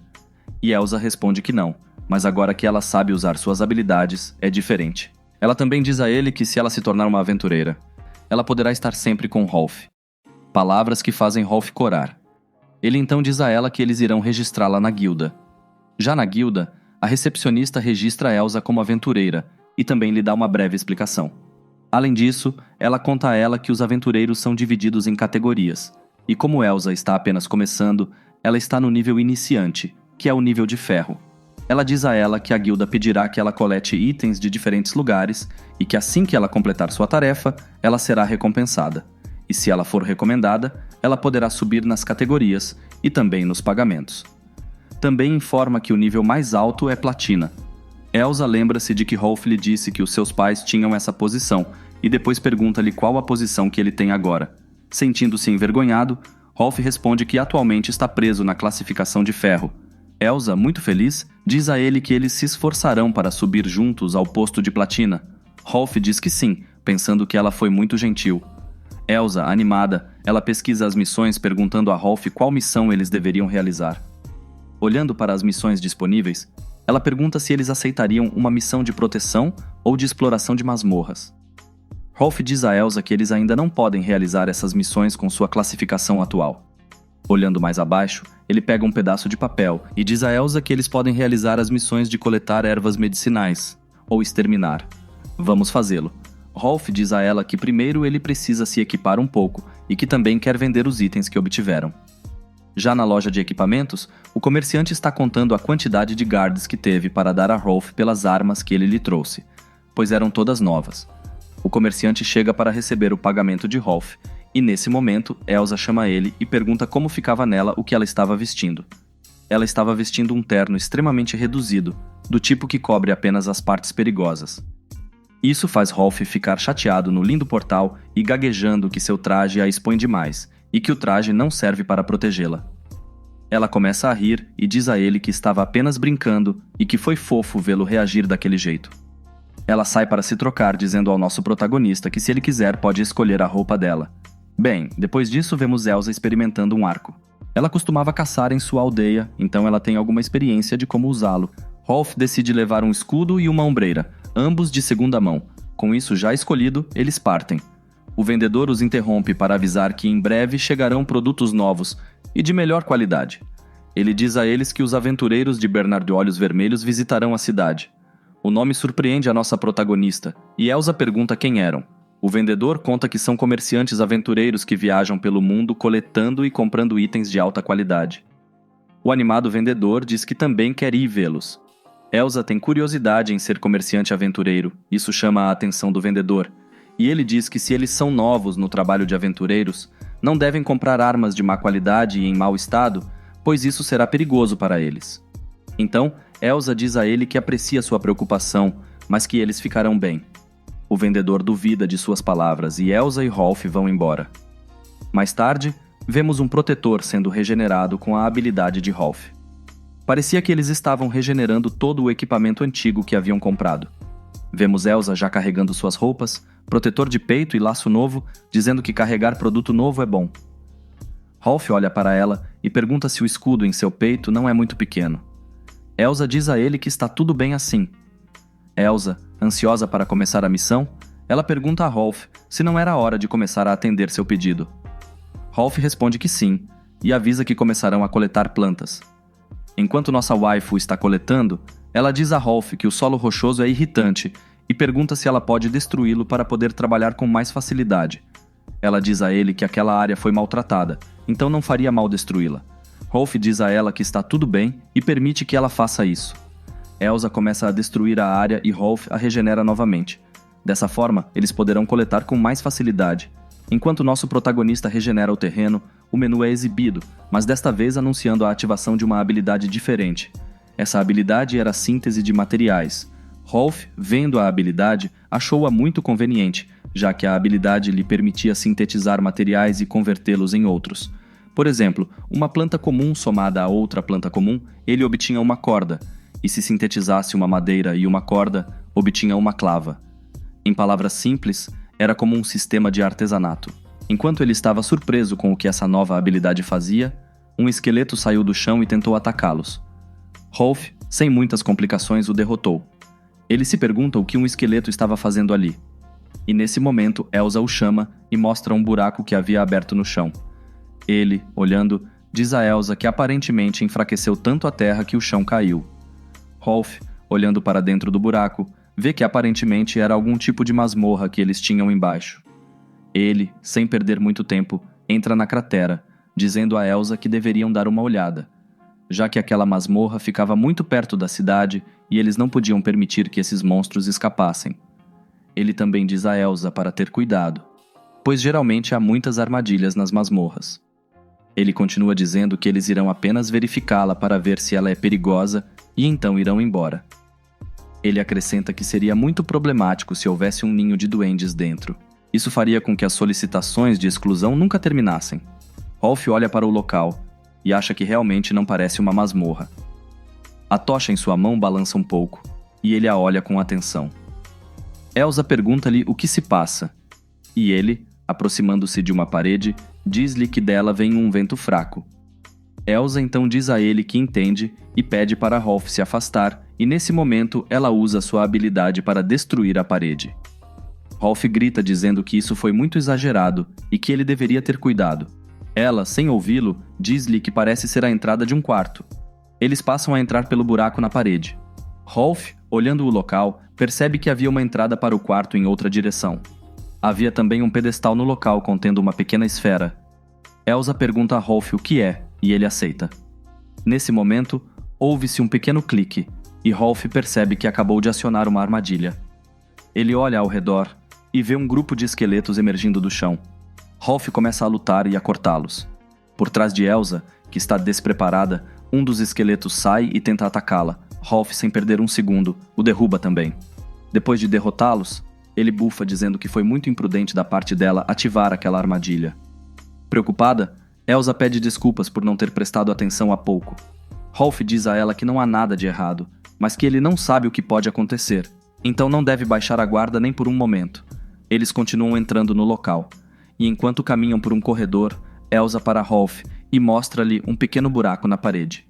E Elsa responde que não, mas agora que ela sabe usar suas habilidades, é diferente. Ela também diz a ele que se ela se tornar uma aventureira, ela poderá estar sempre com Rolf. Palavras que fazem Rolf corar. Ele então diz a ela que eles irão registrá-la na guilda. Já na guilda, a recepcionista registra Elsa como aventureira e também lhe dá uma breve explicação. Além disso, ela conta a ela que os aventureiros são divididos em categorias, e como Elsa está apenas começando, ela está no nível iniciante, que é o nível de ferro. Ela diz a ela que a guilda pedirá que ela colete itens de diferentes lugares e que assim que ela completar sua tarefa, ela será recompensada. E se ela for recomendada, ela poderá subir nas categorias e também nos pagamentos. Também informa que o nível mais alto é platina. Elsa lembra-se de que Rolf lhe disse que os seus pais tinham essa posição e depois pergunta-lhe qual a posição que ele tem agora. Sentindo-se envergonhado, Rolf responde que atualmente está preso na classificação de ferro. Elsa, muito feliz, diz a ele que eles se esforçarão para subir juntos ao posto de platina. Rolf diz que sim, pensando que ela foi muito gentil. Elsa, animada, ela pesquisa as missões perguntando a Rolf qual missão eles deveriam realizar. Olhando para as missões disponíveis, ela pergunta se eles aceitariam uma missão de proteção ou de exploração de masmorras. Rolf diz a Elsa que eles ainda não podem realizar essas missões com sua classificação atual. Olhando mais abaixo, ele pega um pedaço de papel e diz a Elsa que eles podem realizar as missões de coletar ervas medicinais, ou exterminar. Vamos fazê-lo. Rolf diz a ela que primeiro ele precisa se equipar um pouco e que também quer vender os itens que obtiveram. Já na loja de equipamentos, o comerciante está contando a quantidade de guards que teve para dar a Rolf pelas armas que ele lhe trouxe, pois eram todas novas. O comerciante chega para receber o pagamento de Rolf, e nesse momento, Elsa chama ele e pergunta como ficava nela o que ela estava vestindo. Ela estava vestindo um terno extremamente reduzido, do tipo que cobre apenas as partes perigosas. Isso faz Rolf ficar chateado no lindo portal e gaguejando que seu traje a expõe demais, e que o traje não serve para protegê-la. Ela começa a rir e diz a ele que estava apenas brincando e que foi fofo vê-lo reagir daquele jeito. Ela sai para se trocar, dizendo ao nosso protagonista que se ele quiser pode escolher a roupa dela. Bem, depois disso vemos Elsa experimentando um arco. Ela costumava caçar em sua aldeia, então ela tem alguma experiência de como usá-lo. Rolf decide levar um escudo e uma ombreira, ambos de segunda mão. Com isso já escolhido, eles partem. O vendedor os interrompe para avisar que em breve chegarão produtos novos e de melhor qualidade. Ele diz a eles que os aventureiros de Bernard Olhos Vermelhos visitarão a cidade. O nome surpreende a nossa protagonista, e Elsa pergunta quem eram. O vendedor conta que são comerciantes aventureiros que viajam pelo mundo coletando e comprando itens de alta qualidade. O animado vendedor diz que também quer ir vê-los. Elsa tem curiosidade em ser comerciante aventureiro, isso chama a atenção do vendedor, e ele diz que se eles são novos no trabalho de aventureiros, não devem comprar armas de má qualidade e em mau estado, pois isso será perigoso para eles. Então, Elsa diz a ele que aprecia sua preocupação, mas que eles ficarão bem. O vendedor duvida de suas palavras e Elsa e Rolf vão embora. Mais tarde, vemos um protetor sendo regenerado com a habilidade de Rolf. Parecia que eles estavam regenerando todo o equipamento antigo que haviam comprado. Vemos Elsa já carregando suas roupas, protetor de peito e laço novo, dizendo que carregar produto novo é bom. Rolf olha para ela e pergunta se o escudo em seu peito não é muito pequeno. Elsa diz a ele que está tudo bem assim. Elsa, ansiosa para começar a missão, ela pergunta a Rolf se não era hora de começar a atender seu pedido. Rolf responde que sim, e avisa que começarão a coletar plantas. Enquanto nossa waifu está coletando, ela diz a Rolf que o solo rochoso é irritante e pergunta se ela pode destruí-lo para poder trabalhar com mais facilidade. Ela diz a ele que aquela área foi maltratada, então não faria mal destruí-la. Rolf diz a ela que está tudo bem e permite que ela faça isso. Elsa começa a destruir a área e Rolf a regenera novamente. Dessa forma, eles poderão coletar com mais facilidade. Enquanto nosso protagonista regenera o terreno, o menu é exibido, mas desta vez anunciando a ativação de uma habilidade diferente. Essa habilidade era a síntese de materiais. Rolf, vendo a habilidade, achou-a muito conveniente, já que a habilidade lhe permitia sintetizar materiais e convertê-los em outros. Por exemplo, uma planta comum somada a outra planta comum, ele obtinha uma corda, e se sintetizasse uma madeira e uma corda, obtinha uma clava. Em palavras simples, era como um sistema de artesanato. Enquanto ele estava surpreso com o que essa nova habilidade fazia, um esqueleto saiu do chão e tentou atacá-los. Rolf, sem muitas complicações, o derrotou. Ele se pergunta o que um esqueleto estava fazendo ali. E nesse momento, Elsa o chama e mostra um buraco que havia aberto no chão. Ele, olhando, diz a Elsa que aparentemente enfraqueceu tanto a terra que o chão caiu. Rolf, olhando para dentro do buraco, vê que aparentemente era algum tipo de masmorra que eles tinham embaixo. Ele, sem perder muito tempo, entra na cratera, dizendo a Elsa que deveriam dar uma olhada, já que aquela masmorra ficava muito perto da cidade e eles não podiam permitir que esses monstros escapassem. Ele também diz a Elsa para ter cuidado, pois geralmente há muitas armadilhas nas masmorras. Ele continua dizendo que eles irão apenas verificá-la para ver se ela é perigosa e então irão embora. Ele acrescenta que seria muito problemático se houvesse um ninho de duendes dentro. Isso faria com que as solicitações de exclusão nunca terminassem. Rolf olha para o local e acha que realmente não parece uma masmorra. A tocha em sua mão balança um pouco e ele a olha com atenção. Elsa pergunta-lhe o que se passa, e ele, aproximando-se de uma parede, diz-lhe que dela vem um vento fraco. Elsa então diz a ele que entende e pede para Rolf se afastar, e nesse momento ela usa sua habilidade para destruir a parede. Rolf grita dizendo que isso foi muito exagerado e que ele deveria ter cuidado. Ela, sem ouvi-lo, diz-lhe que parece ser a entrada de um quarto. Eles passam a entrar pelo buraco na parede. Rolf, olhando o local, percebe que havia uma entrada para o quarto em outra direção. Havia também um pedestal no local contendo uma pequena esfera. Elsa pergunta a Rolf o que é, e ele aceita. Nesse momento, ouve-se um pequeno clique, e Rolf percebe que acabou de acionar uma armadilha. Ele olha ao redor e vê um grupo de esqueletos emergindo do chão. Rolf começa a lutar e a cortá-los. Por trás de Elsa, que está despreparada, um dos esqueletos sai e tenta atacá-la. Rolf, sem perder um segundo, o derruba também. Depois de derrotá-los, ele bufa dizendo que foi muito imprudente da parte dela ativar aquela armadilha. Preocupada, Elsa pede desculpas por não ter prestado atenção há pouco. Rolf diz a ela que não há nada de errado, mas que ele não sabe o que pode acontecer, então não deve baixar a guarda nem por um momento. Eles continuam entrando no local, e enquanto caminham por um corredor, Elsa para Rolf e mostra-lhe um pequeno buraco na parede.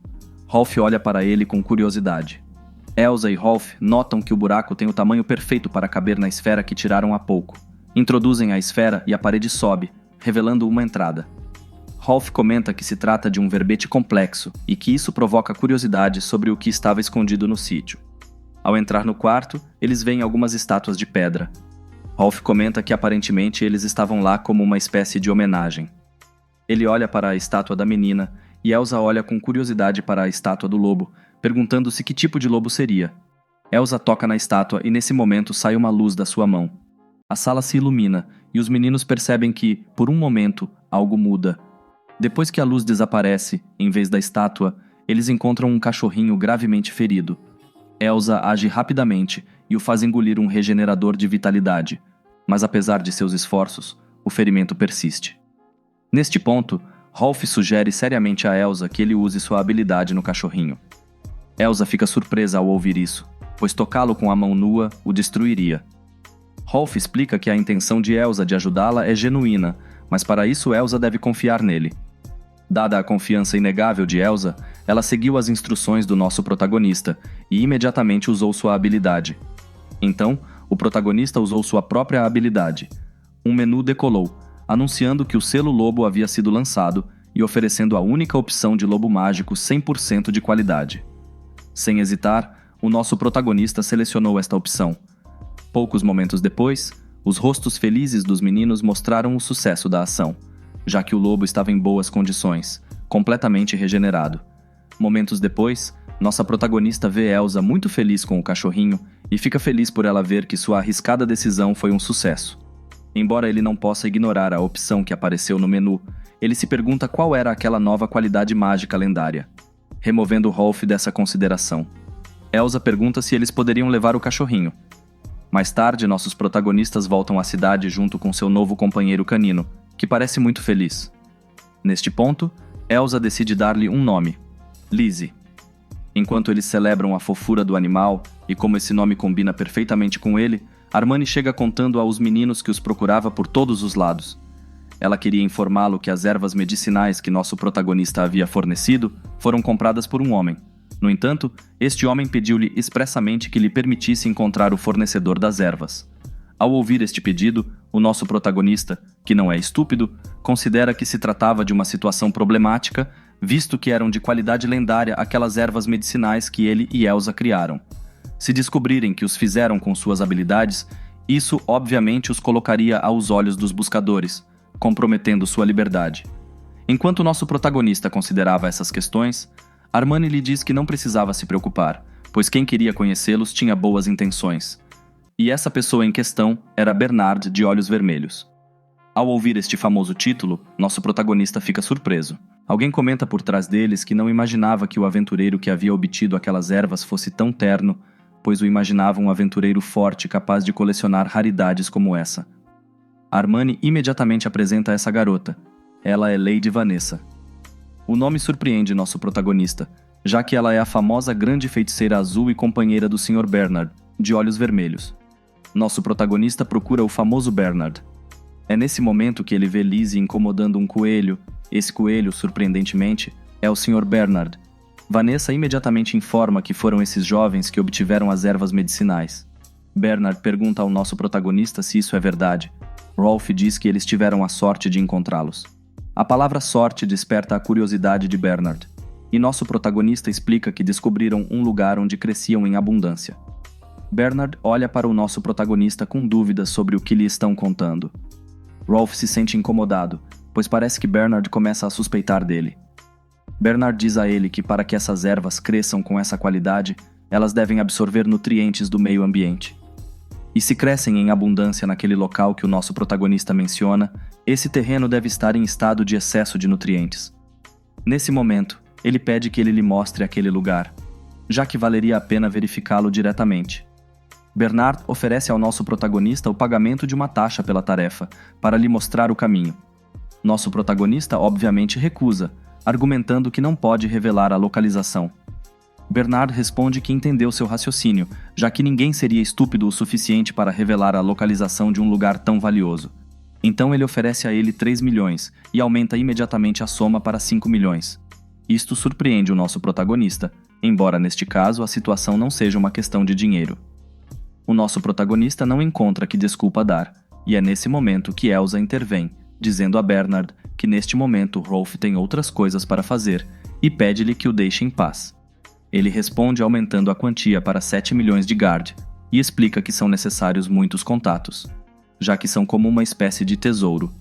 Rolf olha para ele com curiosidade. Elsa e Rolf notam que o buraco tem o tamanho perfeito para caber na esfera que tiraram há pouco. Introduzem a esfera e a parede sobe, revelando uma entrada. Rolf comenta que se trata de um verbete complexo e que isso provoca curiosidade sobre o que estava escondido no sítio. Ao entrar no quarto, eles veem algumas estátuas de pedra. Rolf comenta que aparentemente eles estavam lá como uma espécie de homenagem. Ele olha para a estátua da menina e Elsa olha com curiosidade para a estátua do lobo, perguntando-se que tipo de lobo seria. Elsa toca na estátua e nesse momento sai uma luz da sua mão. A sala se ilumina e os meninos percebem que, por um momento, algo muda. Depois que a luz desaparece, em vez da estátua, eles encontram um cachorrinho gravemente ferido. Elsa age rapidamente e o faz engolir um regenerador de vitalidade, mas apesar de seus esforços, o ferimento persiste. Neste ponto, Rolf sugere seriamente a Elsa que ele use sua habilidade no cachorrinho. Elsa fica surpresa ao ouvir isso, pois tocá-lo com a mão nua o destruiria. Rolf explica que a intenção de Elsa de ajudá-la é genuína, mas para isso Elsa deve confiar nele. Dada a confiança inegável de Elsa, ela seguiu as instruções do nosso protagonista e imediatamente usou sua habilidade. Então, o protagonista usou sua própria habilidade. Um menu decolou, anunciando que o selo lobo havia sido lançado e oferecendo a única opção de lobo mágico 100% de qualidade. Sem hesitar, o nosso protagonista selecionou esta opção. Poucos momentos depois, os rostos felizes dos meninos mostraram o sucesso da ação, já que o lobo estava em boas condições, completamente regenerado. Momentos depois, nossa protagonista vê Elsa muito feliz com o cachorrinho e fica feliz por ela ver que sua arriscada decisão foi um sucesso. Embora ele não possa ignorar a opção que apareceu no menu, ele se pergunta qual era aquela nova qualidade mágica lendária. Removendo Rolf dessa consideração, Elsa pergunta se eles poderiam levar o cachorrinho. Mais tarde, nossos protagonistas voltam à cidade junto com seu novo companheiro canino, que parece muito feliz. Neste ponto, Elsa decide dar-lhe um nome: Lizzie. Enquanto eles celebram a fofura do animal e como esse nome combina perfeitamente com ele, Armani chega contando aos meninos que os procurava por todos os lados. Ela queria informá-lo que as ervas medicinais que nosso protagonista havia fornecido foram compradas por um homem. No entanto, este homem pediu-lhe expressamente que lhe permitisse encontrar o fornecedor das ervas. Ao ouvir este pedido, o nosso protagonista, que não é estúpido, considera que se tratava de uma situação problemática, visto que eram de qualidade lendária aquelas ervas medicinais que ele e Elsa criaram. Se descobrirem que os fizeram com suas habilidades, isso obviamente os colocaria aos olhos dos buscadores, comprometendo sua liberdade. Enquanto nosso protagonista considerava essas questões, Armani lhe diz que não precisava se preocupar, pois quem queria conhecê-los tinha boas intenções. E essa pessoa em questão era Bernard de Olhos Vermelhos. Ao ouvir este famoso título, nosso protagonista fica surpreso. Alguém comenta por trás deles que não imaginava que o aventureiro que havia obtido aquelas ervas fosse tão terno, pois o imaginava um aventureiro forte capaz de colecionar raridades como essa. Armani imediatamente apresenta essa garota. Ela é Lady Vanessa. O nome surpreende nosso protagonista, já que ela é a famosa grande feiticeira azul e companheira do Sr. Bernard, de Olhos Vermelhos. Nosso protagonista procura o famoso Bernard. É nesse momento que ele vê Lizzie incomodando um coelho. Esse coelho, surpreendentemente, é o Sr. Bernard. Vanessa imediatamente informa que foram esses jovens que obtiveram as ervas medicinais. Bernard pergunta ao nosso protagonista se isso é verdade. Rolf diz que eles tiveram a sorte de encontrá-los. A palavra sorte desperta a curiosidade de Bernard, e nosso protagonista explica que descobriram um lugar onde cresciam em abundância. Bernard olha para o nosso protagonista com dúvidas sobre o que lhe estão contando. Rolf se sente incomodado, pois parece que Bernard começa a suspeitar dele. Bernard diz a ele que para que essas ervas cresçam com essa qualidade, elas devem absorver nutrientes do meio ambiente. E se crescem em abundância naquele local que o nosso protagonista menciona, esse terreno deve estar em estado de excesso de nutrientes. Nesse momento, ele pede que ele lhe mostre aquele lugar, já que valeria a pena verificá-lo diretamente. Bernard oferece ao nosso protagonista o pagamento de uma taxa pela tarefa, para lhe mostrar o caminho. Nosso protagonista obviamente recusa, argumentando que não pode revelar a localização. Bernard responde que entendeu seu raciocínio, já que ninguém seria estúpido o suficiente para revelar a localização de um lugar tão valioso. Então ele oferece a ele 3 milhões e aumenta imediatamente a soma para 5 milhões. Isto surpreende o nosso protagonista, embora neste caso a situação não seja uma questão de dinheiro. O nosso protagonista não encontra que desculpa dar, e é nesse momento que Elsa intervém, dizendo a Bernard que neste momento Rolf tem outras coisas para fazer e pede-lhe que o deixe em paz. Ele responde aumentando a quantia para 7 milhões de Gard e explica que são necessários muitos contatos, já que são como uma espécie de tesouro.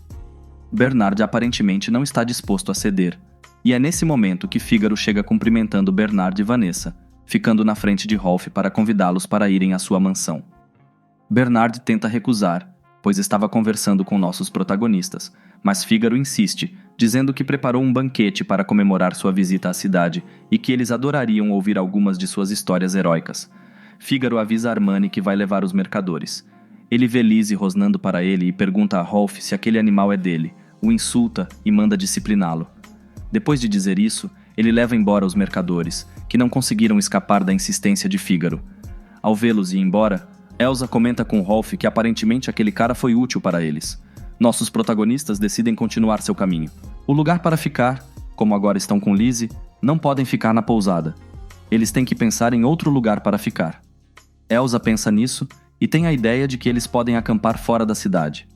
Bernard aparentemente não está disposto a ceder, e é nesse momento que Fígaro chega cumprimentando Bernard e Vanessa, ficando na frente de Rolf para convidá-los para irem à sua mansão. Bernard tenta recusar, pois estava conversando com nossos protagonistas, mas Fígaro insiste, dizendo que preparou um banquete para comemorar sua visita à cidade e que eles adorariam ouvir algumas de suas histórias heróicas. Fígaro avisa Armani que vai levar os mercadores. Ele vê Lizzie rosnando para ele e pergunta a Rolf se aquele animal é dele, o insulta e manda discipliná-lo. Depois de dizer isso, ele leva embora os mercadores, que não conseguiram escapar da insistência de Fígaro. Ao vê-los ir embora, Elsa comenta com Rolf que aparentemente aquele cara foi útil para eles. Nossos protagonistas decidem continuar seu caminho. O lugar para ficar, como agora estão com Lizzie, não podem ficar na pousada. Eles têm que pensar em outro lugar para ficar. Elsa pensa nisso e tem a ideia de que eles podem acampar fora da cidade.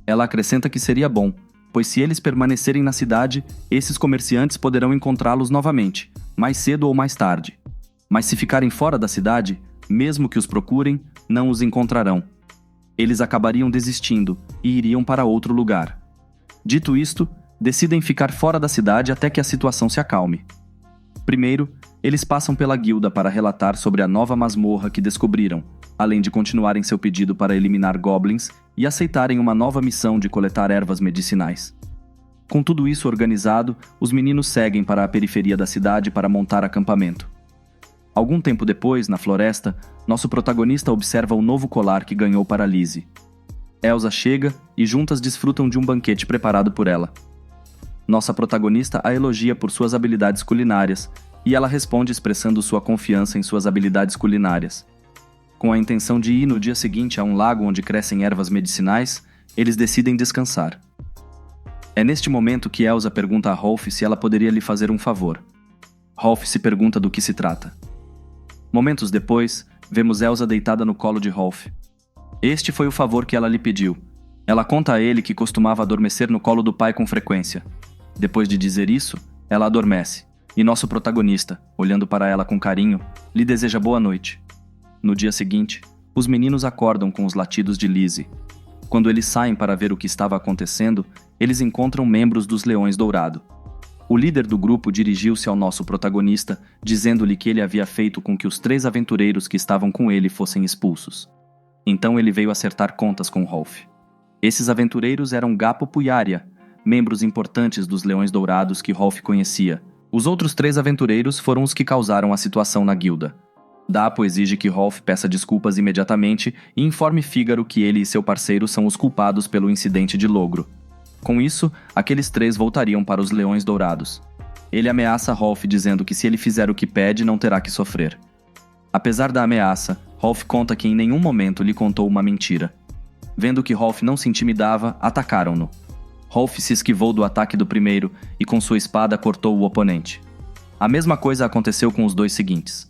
Ela acrescenta que seria bom, pois se eles permanecerem na cidade, esses comerciantes poderão encontrá-los novamente, mais cedo ou mais tarde. Mas se ficarem fora da cidade, mesmo que os procurem, não os encontrarão. Eles acabariam desistindo e iriam para outro lugar. Dito isto, decidem ficar fora da cidade até que a situação se acalme. Primeiro, eles passam pela guilda para relatar sobre a nova masmorra que descobriram, além de continuarem seu pedido para eliminar goblins e aceitarem uma nova missão de coletar ervas medicinais. Com tudo isso organizado, os meninos seguem para a periferia da cidade para montar acampamento. Algum tempo depois, na floresta, nosso protagonista observa o novo colar que ganhou para Lizzie. Elsa chega e juntas desfrutam de um banquete preparado por ela. Nossa protagonista a elogia por suas habilidades culinárias, e ela responde expressando sua confiança em suas habilidades culinárias. Com a intenção de ir no dia seguinte a um lago onde crescem ervas medicinais, eles decidem descansar. É neste momento que Elsa pergunta a Rolf se ela poderia lhe fazer um favor. Rolf se pergunta do que se trata. Momentos depois, vemos Elsa deitada no colo de Rolf. Este foi o favor que ela lhe pediu. Ela conta a ele que costumava adormecer no colo do pai com frequência. Depois de dizer isso, ela adormece, e nosso protagonista, olhando para ela com carinho, lhe deseja boa noite. No dia seguinte, os meninos acordam com os latidos de Lizzie. Quando eles saem para ver o que estava acontecendo, eles encontram membros dos Leões Dourado. O líder do grupo dirigiu-se ao nosso protagonista, dizendo-lhe que ele havia feito com que os 3 aventureiros que estavam com ele fossem expulsos. Então ele veio acertar contas com Rolf. Esses aventureiros eram Gapo Puyaria, membros importantes dos Leões Dourados que Rolf conhecia. Os outros 3 aventureiros foram os que causaram a situação na guilda. Dapo exige que Rolf peça desculpas imediatamente e informe Fígaro que ele e seu parceiro são os culpados pelo incidente de Logro. Com isso, aqueles 3 voltariam para os Leões Dourados. Ele ameaça Rolf dizendo que se ele fizer o que pede, não terá que sofrer. Apesar da ameaça, Rolf conta que em nenhum momento lhe contou uma mentira. Vendo que Rolf não se intimidava, atacaram-no. Rolf se esquivou do ataque do primeiro e com sua espada cortou o oponente. A mesma coisa aconteceu com os dois seguintes.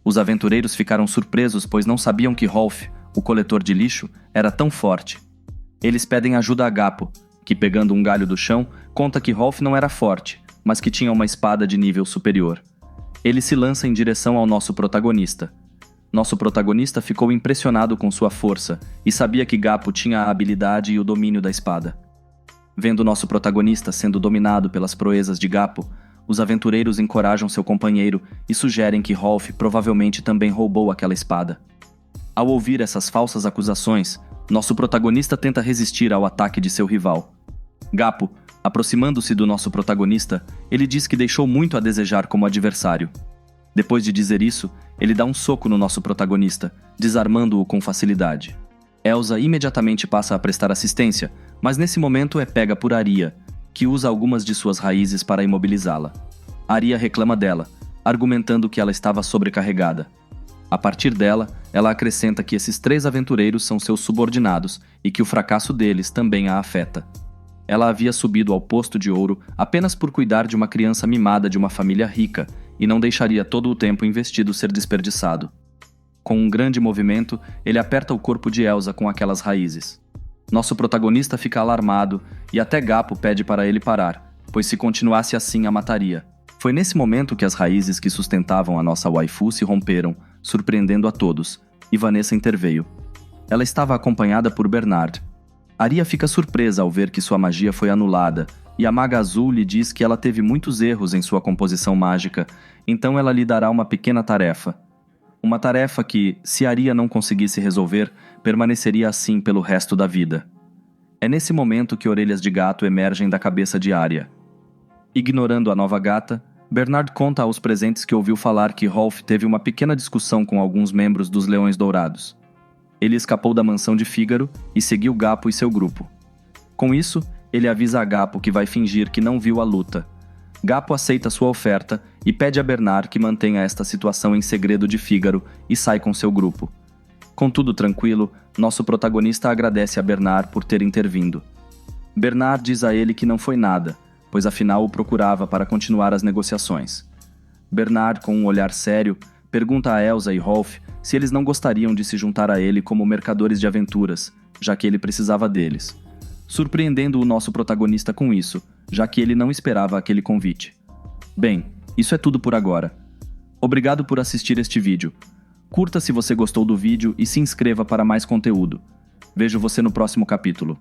Os aventureiros ficaram surpresos, pois não sabiam que Rolf, o coletor de lixo, era tão forte. Eles pedem ajuda a Gapo, que, pegando um galho do chão, conta que Rolf não era forte, mas que tinha uma espada de nível superior. Ele se lança em direção ao nosso protagonista. Nosso protagonista ficou impressionado com sua força e sabia que Gapo tinha a habilidade e o domínio da espada. Vendo nosso protagonista sendo dominado pelas proezas de Gapo, os aventureiros encorajam seu companheiro e sugerem que Rolf provavelmente também roubou aquela espada. Ao ouvir essas falsas acusações, nosso protagonista tenta resistir ao ataque de seu rival. Gapo, aproximando-se do nosso protagonista, ele diz que deixou muito a desejar como adversário. Depois de dizer isso, ele dá um soco no nosso protagonista, desarmando-o com facilidade. Elsa imediatamente passa a prestar assistência, mas nesse momento é pega por Aria, que usa algumas de suas raízes para imobilizá-la. Aria reclama dela, argumentando que ela estava sobrecarregada. A partir dela, ela acrescenta que esses 3 aventureiros são seus subordinados e que o fracasso deles também a afeta. Ela havia subido ao posto de ouro apenas por cuidar de uma criança mimada de uma família rica e não deixaria todo o tempo investido ser desperdiçado. Com um grande movimento, ele aperta o corpo de Elsa com aquelas raízes. Nosso protagonista fica alarmado e até Gapo pede para ele parar, pois se continuasse assim a mataria. Foi nesse momento que as raízes que sustentavam a nossa waifu se romperam, surpreendendo a todos, e Vanessa interveio. Ela estava acompanhada por Bernard. Aria fica surpresa ao ver que sua magia foi anulada, e a Maga Azul lhe diz que ela teve muitos erros em sua composição mágica, então ela lhe dará uma pequena tarefa. Uma tarefa que, se Aria não conseguisse resolver, permaneceria assim pelo resto da vida. É nesse momento que orelhas de gato emergem da cabeça de Aria. Ignorando a nova gata, Bernard conta aos presentes que ouviu falar que Rolf teve uma pequena discussão com alguns membros dos Leões Dourados. Ele escapou da mansão de Fígaro e seguiu Gapo e seu grupo. Com isso, ele avisa a Gapo que vai fingir que não viu a luta. Gapo aceita sua oferta e pede a Bernard que mantenha esta situação em segredo de Fígaro e sai com seu grupo. Contudo tranquilo, nosso protagonista agradece a Bernard por ter intervindo. Bernard diz a ele que não foi nada, pois afinal o procurava para continuar as negociações. Bernard, com um olhar sério, pergunta a Elsa e Rolf se eles não gostariam de se juntar a ele como mercadores de aventuras, já que ele precisava deles, surpreendendo o nosso protagonista com isso, já que ele não esperava aquele convite. Bem, isso é tudo por agora. Obrigado por assistir este vídeo. Curta se você gostou do vídeo e se inscreva para mais conteúdo. Vejo você no próximo capítulo.